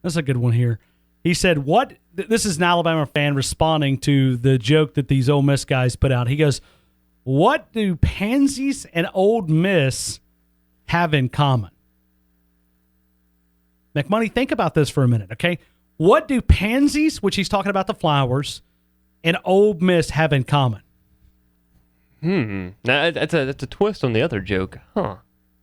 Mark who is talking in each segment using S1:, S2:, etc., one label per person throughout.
S1: That's a good one here. He said, "What?" This is an Alabama fan responding to the joke that these Ole Miss guys put out. He goes, "What do pansies and Ole Miss have in common?" McMoney, think about this for a minute, okay? What do pansies, which he's talking about the flowers, and Ole Miss have in common?
S2: Now, that's a twist on the other joke. Huh.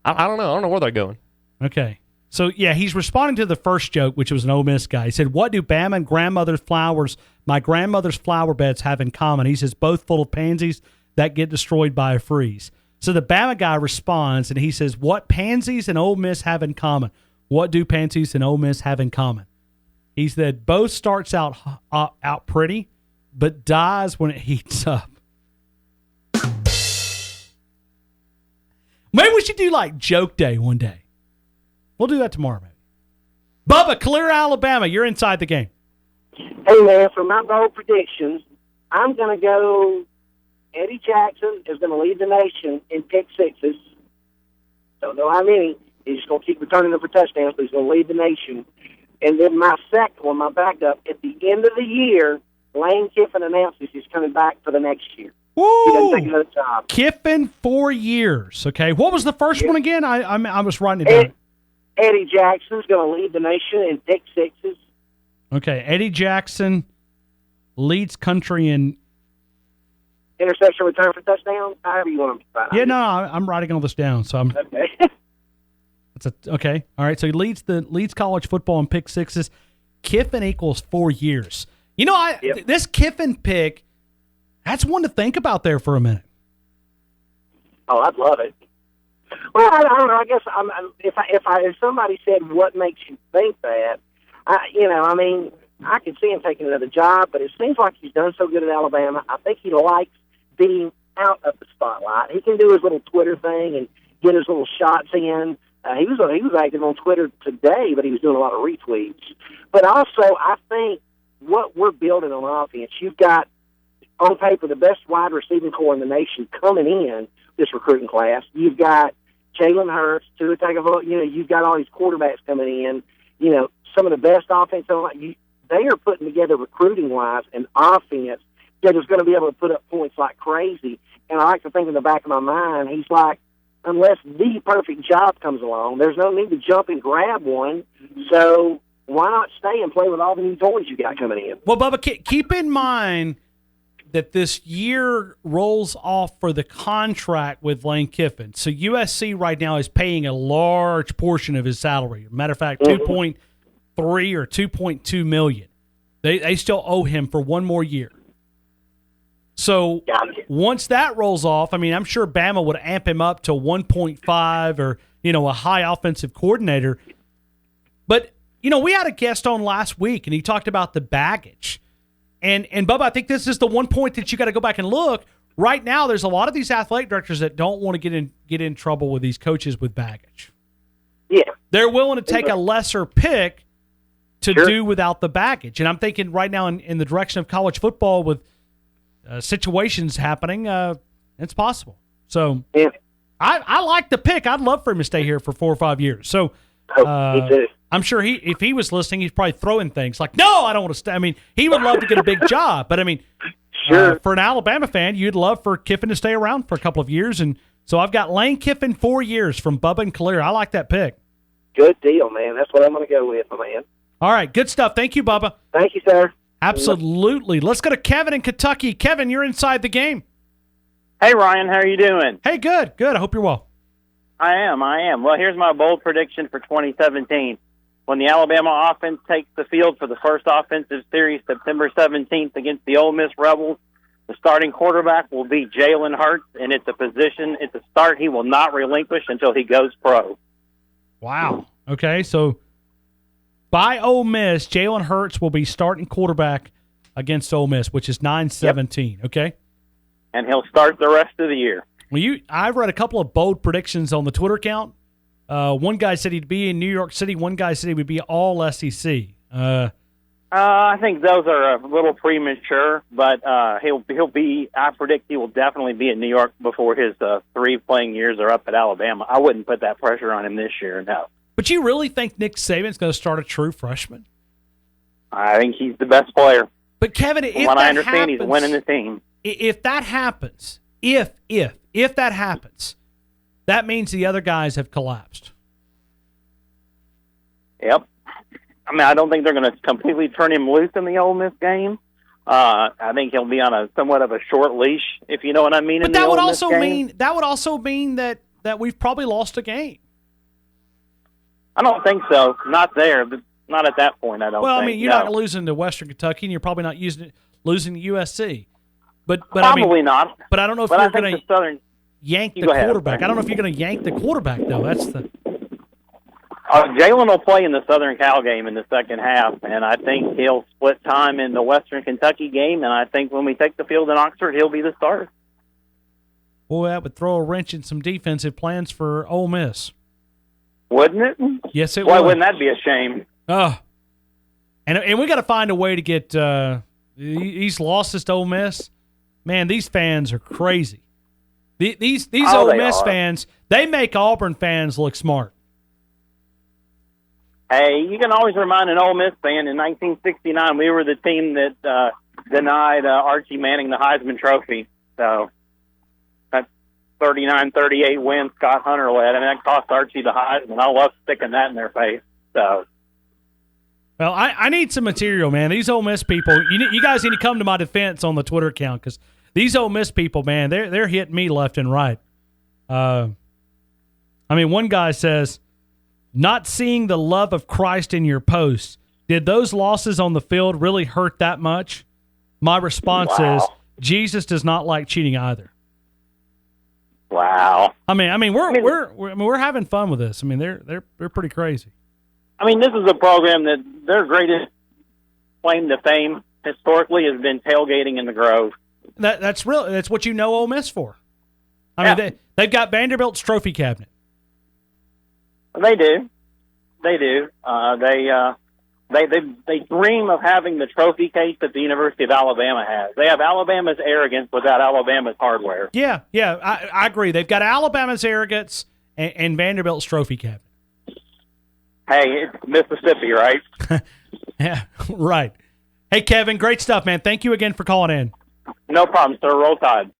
S2: I don't know. I don't know where they're going.
S1: Okay. So, yeah, he's responding to the first joke, which was an Ole Miss guy. He said, "What do Bama and grandmother's flowers, my grandmother's flower beds, have in common?" He says, "Both full of pansies that get destroyed by a freeze." So the Bama guy responds, and he says, "What pansies and Ole Miss have in common? What do pansies and Ole Miss have in common?" He said, "Both starts out pretty, but dies when it heats up." Maybe we should do like joke day one day. We'll do that tomorrow, maybe. Bubba, Clear, Alabama, you're inside the game.
S3: Hey, man, for my bold predictions, I'm going to go Eddie Jackson is going to lead the nation in pick sixes. Don't know how many. He's just going to keep returning them for touchdowns, but he's going to lead the nation. And then my second one, my backup, at the end of the year, Lane Kiffin announces he's coming back for the next year.
S1: Woo!
S3: He doesn't take another job.
S1: Kiffin, 4 years. Okay, what was the first one again? I was writing it down.
S3: Eddie Jackson's going to lead the nation in pick sixes.
S1: Okay, Eddie Jackson leads country in
S3: interception return for touchdowns, however you want to find
S1: Yeah, no, I'm writing all this down. So I'm
S3: okay.
S1: Okay. All right. So he leads college football in pick sixes. Kiffin equals 4 years. You know, this Kiffin pick, that's one to think about there for a minute.
S3: Oh, I'd love it. Well, I don't know. I guess if somebody said what makes you think that, I could see him taking another job, but it seems like he's done so good at Alabama. I think he likes being out of the spotlight. He can do his little Twitter thing and get his little shots in. He was active on Twitter today, but he was doing a lot of retweets. But also, I think what we're building on offense, you've got on paper the best wide receiving core in the nation coming in this recruiting class. You've got Jalen Hurts, Tua Tagovailoa. You've got all these quarterbacks coming in. Some of the best offensive line. They are putting together recruiting-wise an offense that is going to be able to put up points like crazy. And I like to think in the back of my mind, he's like, unless the perfect job comes along, there's no need to jump and grab one. So why not stay and play with all the new toys you got coming in?
S1: Well, Bubba, keep in mind that this year rolls off for the contract with Lane Kiffin. So USC right now is paying a large portion of his salary. Matter of fact, 2.3 or 2.2 million. They still owe him for one more year. So once that rolls off, I'm sure Bama would amp him up to 1.5 or, a high offensive coordinator. But, we had a guest on last week, and he talked about the baggage. And Bubba, I think this is the one point that you got to go back and look. Right now, there's a lot of these athletic directors that don't want to get in trouble with these coaches with baggage.
S3: Yeah.
S1: They're willing to take a lesser pick to do without the baggage. And I'm thinking right now in the direction of college football with situations happening, it's possible. So I like the pick. I'd love for him to stay here for 4 or 5 years. So
S3: me too.
S1: I'm sure if he was listening, he's probably throwing things like, no, I don't want to stay. He would love to get a big job. But, for an Alabama fan, you'd love for Kiffin to stay around for a couple of years. And so I've got Lane Kiffin 4 years from Bubba and Calera. I like that pick.
S3: Good deal, man. That's what I'm going to go with, my man.
S1: All right, good stuff. Thank you, Bubba.
S3: Thank you, sir.
S1: Absolutely. Let's go to Kevin in Kentucky. Kevin, you're inside the game.
S4: Hey, Ryan. How are you doing?
S1: Hey, good. I hope you're well.
S4: I am. Well, here's my bold prediction for 2017. When the Alabama offense takes the field for the first offensive series September 17th against the Ole Miss Rebels, the starting quarterback will be Jalen Hurts, and it's a start he will not relinquish until he goes pro.
S1: Wow. Okay, so by Ole Miss, Jalen Hurts will be starting quarterback against Ole Miss, which is 9-17, okay?
S4: And he'll start the rest of the year.
S1: Well, I've read a couple of bold predictions on the Twitter account. One guy said he'd be in New York City. One guy said he would be all SEC.
S4: I think those are a little premature, but he'll be. I predict he will definitely be in New York before his 3 playing years are up at Alabama. I wouldn't put that pressure on him this year. No.
S1: But you really think Nick Saban's going to start a true freshman?
S4: I think he's the best player.
S1: But Kevin,
S4: From
S1: if
S4: what
S1: that
S4: I understand,
S1: happens,
S4: he's winning the team.
S1: If that happens, if that happens, that means the other guys have collapsed.
S4: Yep. I mean, I don't think they're going to completely turn him loose in the Ole Miss game. I think he'll be on a somewhat of a short leash, if you know what I mean.
S1: But
S4: in
S1: that
S4: the
S1: would
S4: Ole Miss
S1: also
S4: game.
S1: mean that we've probably lost a game.
S4: I don't think so. Not there. But not at that point, I don't
S1: Well,
S4: think.
S1: I mean, you're
S4: no.
S1: not losing to Western Kentucky, and you're probably not losing to USC. But
S4: Probably
S1: I mean,
S4: not.
S1: But I don't know if
S4: But I
S1: you're
S4: think
S1: going
S4: the Southern.
S1: to yank the
S4: go ahead.
S1: quarterback. I don't know if you're going to yank the quarterback, though. That's the.
S4: Jalen will play in the Southern Cal game in the second half, and I think he'll split time in the Western Kentucky game, and I think when we take the field in Oxford, he'll be the starter.
S1: Boy, that would throw a wrench in some defensive plans for Ole Miss.
S4: Wouldn't it?
S1: Yes, it
S4: Why
S1: would.
S4: wouldn't that be a shame?
S1: Oh, and we got to find a way to get these losses to Ole Miss. Man, these fans are crazy. These Ole Miss fans, they make Auburn fans look smart.
S4: Hey, you can always remind an Ole Miss fan, in 1969, we were the team that denied Archie Manning the Heisman Trophy. So that 39-38 win Scott Hunter led, and that cost Archie the Heisman. I love sticking that in their face. So.
S1: Well, I need some material, man. These Ole Miss people, you guys need to come to my defense on the Twitter account, because these Ole Miss people, man, they're hitting me left and right. I mean, one guy says, not seeing the love of Christ in your posts. Did those losses on the field really hurt that much? My response is, Jesus does not like cheating either.
S4: Wow.
S1: I mean, we're having fun with this. I mean, they're pretty crazy.
S4: I mean, this is a program that their greatest claim to fame historically has been tailgating in the Grove.
S1: That's what you know Ole Miss for. I mean, they've got Vanderbilt's trophy cabinet.
S4: They do. They do. They dream of having the trophy case that the University of Alabama has. They have Alabama's arrogance without Alabama's hardware.
S1: Yeah, I agree. They've got Alabama's arrogance and Vanderbilt's trophy cabinet.
S4: Hey, it's Mississippi, right?
S1: Yeah, right. Hey, Kevin, great stuff, man. Thank you again for calling in.
S4: No problem, sir. Roll Tide.